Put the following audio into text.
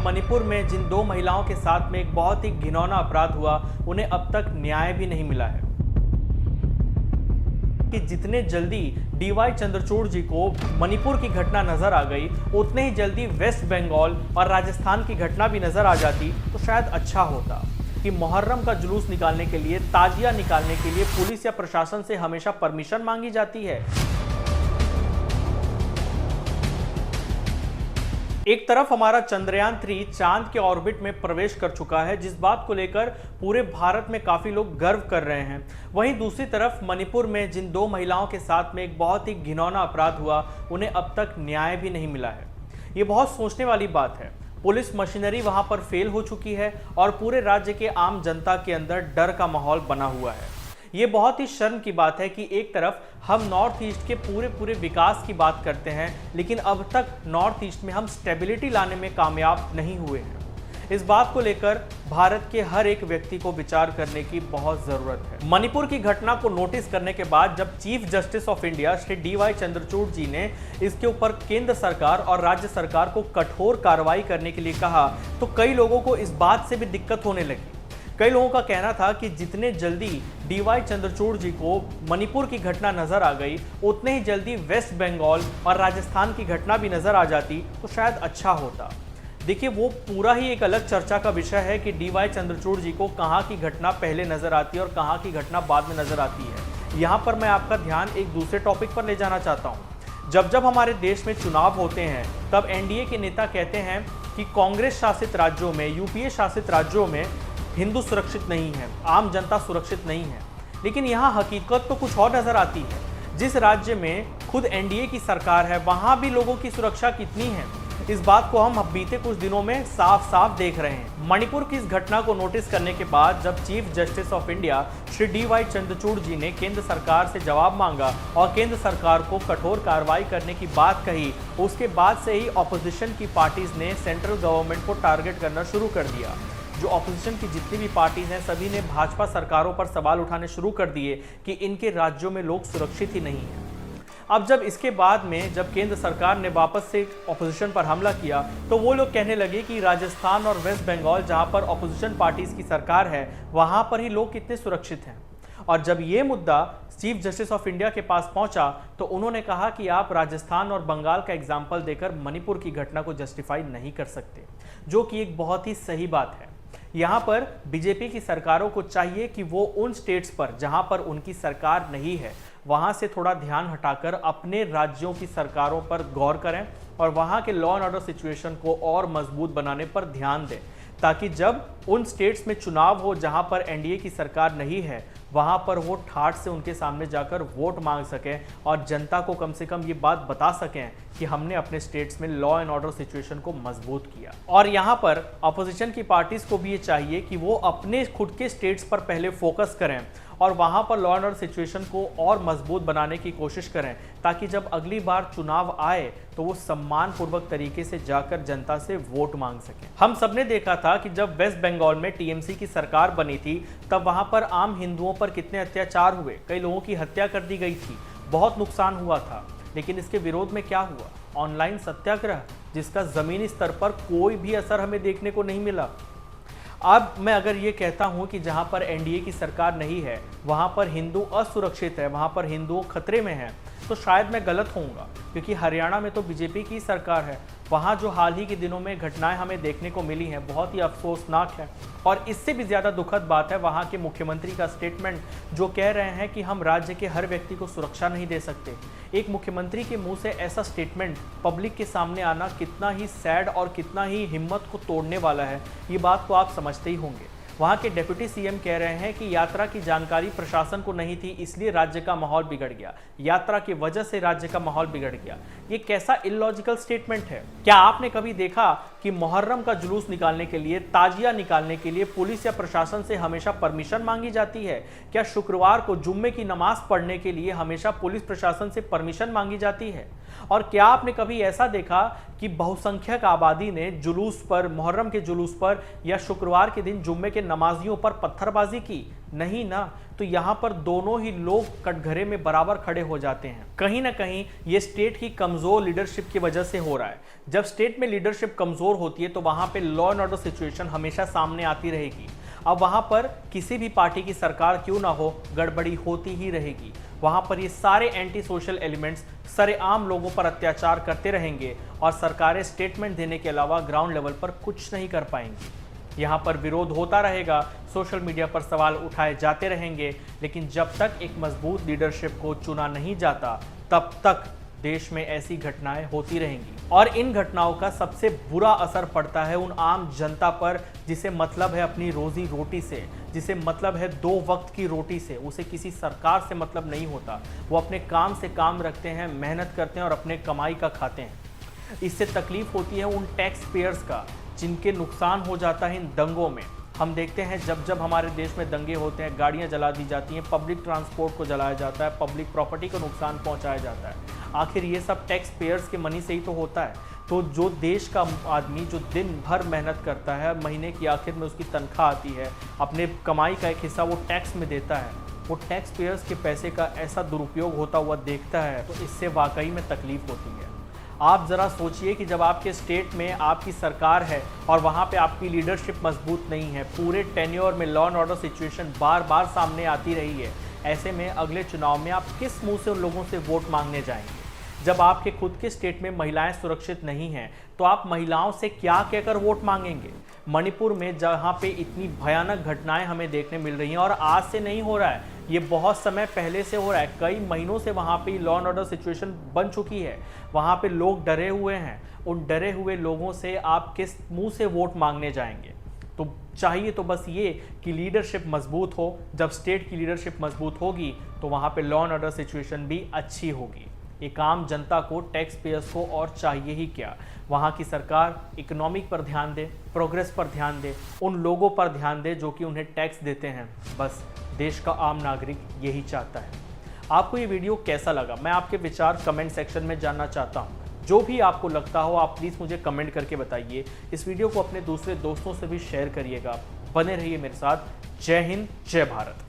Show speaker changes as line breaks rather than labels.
मणिपुर में जिन दो महिलाओं के साथ में एक बहुत ही घिनौना अपराध हुआ, उन्हें अब तक न्याय भी नहीं मिला है कि जितने जल्दी डीवाई चंद्रचूड़ जी को मणिपुर की घटना नजर आ गई, उतने ही जल्दी वेस्ट बंगाल और राजस्थान की घटना भी नजर आ जाती तो शायद अच्छा होता। कि मुहर्रम का जुलूस निकालने के लिए, ताजिया निकालने के लिए पुलिस या प्रशासन से हमेशा परमिशन मांगी जाती है। एक तरफ हमारा चंद्रयान 3 चांद के ऑर्बिट में प्रवेश कर चुका है, जिस बात को लेकर पूरे भारत में काफी लोग गर्व कर रहे हैं। वहीं दूसरी तरफ मणिपुर में जिन दो महिलाओं के साथ में एक बहुत ही घिनौना अपराध हुआ, उन्हें अब तक न्याय भी नहीं मिला है। ये बहुत सोचने वाली बात है। पुलिस मशीनरी वहां पर फेल हो चुकी है और पूरे राज्य के आम जनता के अंदर डर का माहौल बना हुआ है। ये बहुत ही शर्म की बात है कि एक तरफ हम नॉर्थ ईस्ट के पूरे विकास की बात करते हैं, लेकिन अब तक नॉर्थ ईस्ट में हम स्टेबिलिटी लाने में कामयाब नहीं हुए हैं। इस बात को लेकर भारत के हर एक व्यक्ति को विचार करने की बहुत जरूरत है। मणिपुर की घटना को नोटिस करने के बाद जब chief justice of India Shri DY Chandrachud ji ने इसके ऊपर केंद्र सरकार और राज्य सरकार को कठोर कार्रवाई करने के लिए कहा, तो कई लोगों को इस बात से भी दिक्कत होने लगी। कई लोगों का कहना था कि जितने जल्दी डीवाई चंद्रचूड़ जी को मणिपुर की घटना नजर आ गई, उतने ही जल्दी वेस्ट बंगाल और राजस्थान की घटना भी नजर आ जाती तो शायद अच्छा होता। देखिए, वो पूरा ही एक अलग चर्चा का विषय है कि डीवाई चंद्रचूड़ जी को कहाँ की घटना पहले नजर आती है और कहाँ की घटना बाद में नजर आती है। यहाँ पर मैं आपका ध्यान एक दूसरे टॉपिक पर ले जाना चाहता हूँ। जब जब हमारे देश में चुनाव होते हैं, तब एनडीए के नेता कहते हैं कि कांग्रेस शासित राज्यों में, यूपीए शासित राज्यों में हिंदू सुरक्षित नहीं है, आम जनता सुरक्षित नहीं है। लेकिन यहाँ हकीकत तो कुछ और नजर आती है। जिस राज्य में खुद एनडीए की सरकार है, वहां भी लोगों की सुरक्षा कितनी है, इस बात को हम बीते कुछ दिनों में साफ साफ देख रहे हैं। मणिपुर की इस घटना को नोटिस करने के बाद जब chief justice of India Shri DY Chandrachud ji ने केंद्र सरकार से जवाब मांगा और केंद्र सरकार को कठोर कार्रवाई करने की बात कही, उसके बाद से ही ऑपोजिशन की पार्टीज ने सेंट्रल गवर्नमेंट को टारगेट करना शुरू कर दिया। जो ऑपोजिशन की जितनी भी पार्टीज हैं, सभी ने भाजपा सरकारों पर सवाल उठाने शुरू कर दिए कि इनके राज्यों में लोग सुरक्षित ही नहीं हैं। अब जब इसके बाद में जब केंद्र सरकार ने वापस से ऑपोजिशन पर हमला किया, तो वो लोग कहने लगे कि राजस्थान और वेस्ट बंगाल, जहां पर ऑपोजिशन पार्टीज की सरकार है, वहां पर ही लोग कितने सुरक्षित हैं। और जब ये मुद्दा चीफ जस्टिस ऑफ इंडिया के पास पहुंचा, तो उन्होंने कहा कि आप राजस्थान और बंगाल का एग्जाम्पल देकर मणिपुर की घटना को जस्टिफाई नहीं कर सकते, जो कि एक बहुत ही सही बात है। यहाँ पर बीजेपी की सरकारों को चाहिए कि वो उन स्टेट्स पर जहां पर उनकी सरकार नहीं है, वहां से थोड़ा ध्यान हटाकर अपने राज्यों की सरकारों पर गौर करें और वहां के लॉ एंड ऑर्डर सिचुएशन को और मजबूत बनाने पर ध्यान दें, ताकि जब उन स्टेट्स में चुनाव हो जहां पर एनडीए की सरकार नहीं है, वहां पर वो ठाठ से उनके सामने जाकर वोट मांग सकें और जनता को कम से कम ये बात बता सकें कि हमने अपने स्टेट्स में लॉ एंड ऑर्डर सिचुएशन को मजबूत किया। और यहाँ पर अपोजिशन की पार्टीज को भी ये चाहिए कि वो अपने खुद के स्टेट्स पर पहले फोकस करें और वहाँ पर लॉ एंड ऑर्डर सिचुएशन को और मजबूत बनाने की कोशिश करें, ताकि जब अगली बार चुनाव आए तो वो सम्मानपूर्वक तरीके से जाकर जनता से वोट मांग सकें। हम सबने देखा था कि जब वेस्ट बंगाल में टीएमसी की सरकार बनी थी, तब वहाँ पर आम हिंदुओं पर कितने अत्याचार हुए, कई लोगों की हत्या कर दी गई थी, बहुत नुकसान हुआ था। लेकिन इसके विरोध में क्या हुआ? ऑनलाइन सत्याग्रह, जिसका जमीनी स्तर पर कोई भी असर हमें देखने को नहीं मिला। अब मैं अगर ये कहता हूं कि जहां पर एनडीए की सरकार नहीं है, वहां पर हिंदू असुरक्षित है, वहां पर हिंदू खतरे में हैं, तो शायद मैं गलत होऊंगा, क्योंकि हरियाणा में तो बीजेपी की सरकार है। वहां जो हाल ही के दिनों में घटनाएं हमें देखने को मिली हैं, बहुत ही अफसोसनाक है। और इससे भी ज़्यादा दुखद बात है वहां के मुख्यमंत्री का स्टेटमेंट, जो कह रहे हैं कि हम राज्य के हर व्यक्ति को सुरक्षा नहीं दे सकते। एक मुख्यमंत्री के मुंह से ऐसा स्टेटमेंट पब्लिक के सामने आना कितना ही सैड और कितना ही हिम्मत को तोड़ने वाला है, ये बात तो आप समझते ही होंगे। वहाँ के डिप्टी सीएम कह रहे हैं कि यात्रा की जानकारी प्रशासन को नहीं थी, इसलिए राज्य का माहौल बिगड़ गया, यात्रा की वजह से राज्य का माहौल बिगड़ गया। ये कैसा इलॉजिकल स्टेटमेंट है? क्या आपने कभी देखा कि मुहर्रम का जुलूस निकालने के लिए, ताजिया निकालने के लिए पुलिस या प्रशासन से हमेशा परमिशन मांगी जाती है? क्या शुक्रवार को जुम्मे की नमाज पढ़ने के लिए हमेशा पुलिस प्रशासन से परमिशन मांगी जाती है? और क्या आपने कभी ऐसा देखा कि बहुसंख्यक आबादी ने जुलूस पर, मुहर्रम के जुलूस पर या शुक्रवार के दिन जुम्मे के नमाजियों पर पत्थरबाजी की? नहीं ना, तो यहाँ पर दोनों ही लोग कटघरे में बराबर खड़े हो जाते हैं। कहीं ना कहीं ये स्टेट की कमज़ोर लीडरशिप की वजह से हो रहा है। जब स्टेट में लीडरशिप कमज़ोर होती है तो वहाँ पे लॉ एंड ऑर्डर सिचुएशन हमेशा सामने आती रहेगी। अब वहाँ पर किसी भी पार्टी की सरकार क्यों ना हो, गड़बड़ी होती ही रहेगी। वहाँ पर ये सारे एंटी सोशल एलिमेंट्स सरेआम लोगों पर अत्याचार करते रहेंगे और सरकारें स्टेटमेंट देने के अलावा ग्राउंड लेवल पर कुछ नहीं कर पाएंगी। यहाँ पर विरोध होता रहेगा, सोशल मीडिया पर सवाल उठाए जाते रहेंगे, लेकिन जब तक एक मजबूत लीडरशिप को चुना नहीं जाता तब तक देश में ऐसी घटनाएं होती रहेंगी। और इन घटनाओं का सबसे बुरा असर पड़ता है उन आम जनता पर जिसे मतलब है अपनी रोजी रोटी से, जिसे मतलब है 2 वक्त की रोटी से। उसे किसी सरकार से मतलब नहीं होता, वो अपने काम से काम रखते हैं, मेहनत करते हैं और अपने कमाई का खाते हैं। इससे तकलीफ होती है उन टैक्स पेयर्स का जिनके नुकसान हो जाता है इन दंगों में। हम देखते हैं जब जब हमारे देश में दंगे होते हैं, गाड़ियां जला दी जाती हैं, पब्लिक ट्रांसपोर्ट को जलाया जाता है, पब्लिक प्रॉपर्टी को नुकसान पहुंचाया जाता है। आखिर ये सब टैक्स पेयर्स के मनी से ही तो होता है। तो जो देश का आदमी जो दिन भर मेहनत करता है, महीने की आखिर में उसकी तनख्वाह आती है, अपने कमाई का एक हिस्सा वो टैक्स में देता है, वो टैक्स पेयर्स के पैसे का ऐसा दुरुपयोग होता हुआ देखता है तो इससे वाकई में तकलीफ होती है। आप ज़रा सोचिए कि जब आपके स्टेट में आपकी सरकार है और वहाँ पे आपकी लीडरशिप मजबूत नहीं है, पूरे टेन्योर में लॉ एंड ऑर्डर सिचुएशन बार बार सामने आती रही है, ऐसे में अगले चुनाव में आप किस मुंह से उन लोगों से वोट मांगने जाएंगे? जब आपके खुद के स्टेट में महिलाएं सुरक्षित नहीं हैं तो आप महिलाओं से क्या कहकर वोट मांगेंगे? मणिपुर में जहाँ पे इतनी भयानक घटनाएं हमें देखने मिल रही हैं और आज से नहीं हो रहा है, ये बहुत समय पहले से हो रहा है, कई महीनों से वहाँ पे लॉ एंड ऑर्डर सिचुएशन बन चुकी है। वहाँ पे लोग डरे हुए हैं, उन डरे हुए लोगों से आप किस मुंह से वोट मांगने जाएंगे? तो चाहिए तो बस ये कि लीडरशिप मजबूत हो। जब स्टेट की लीडरशिप मजबूत होगी तो वहाँ पे लॉ एंड ऑर्डर सिचुएशन भी अच्छी होगी। एक आम जनता को, टैक्स पेयर्स को और चाहिए ही क्या? वहाँ की सरकार इकोनॉमिक पर ध्यान दे, प्रोग्रेस पर ध्यान दे, उन लोगों पर ध्यान दे जो कि उन्हें टैक्स देते हैं। बस देश का आम नागरिक यही चाहता है। आपको ये वीडियो कैसा लगा? मैं आपके विचार कमेंट सेक्शन में जानना चाहता हूँ। जो भी आपको लगता हो आप प्लीज़ मुझे कमेंट करके बताइए। इस वीडियो को अपने दूसरे दोस्तों से भी शेयर करिएगा। बने रहिए मेरे साथ। जय हिंद, जय भारत।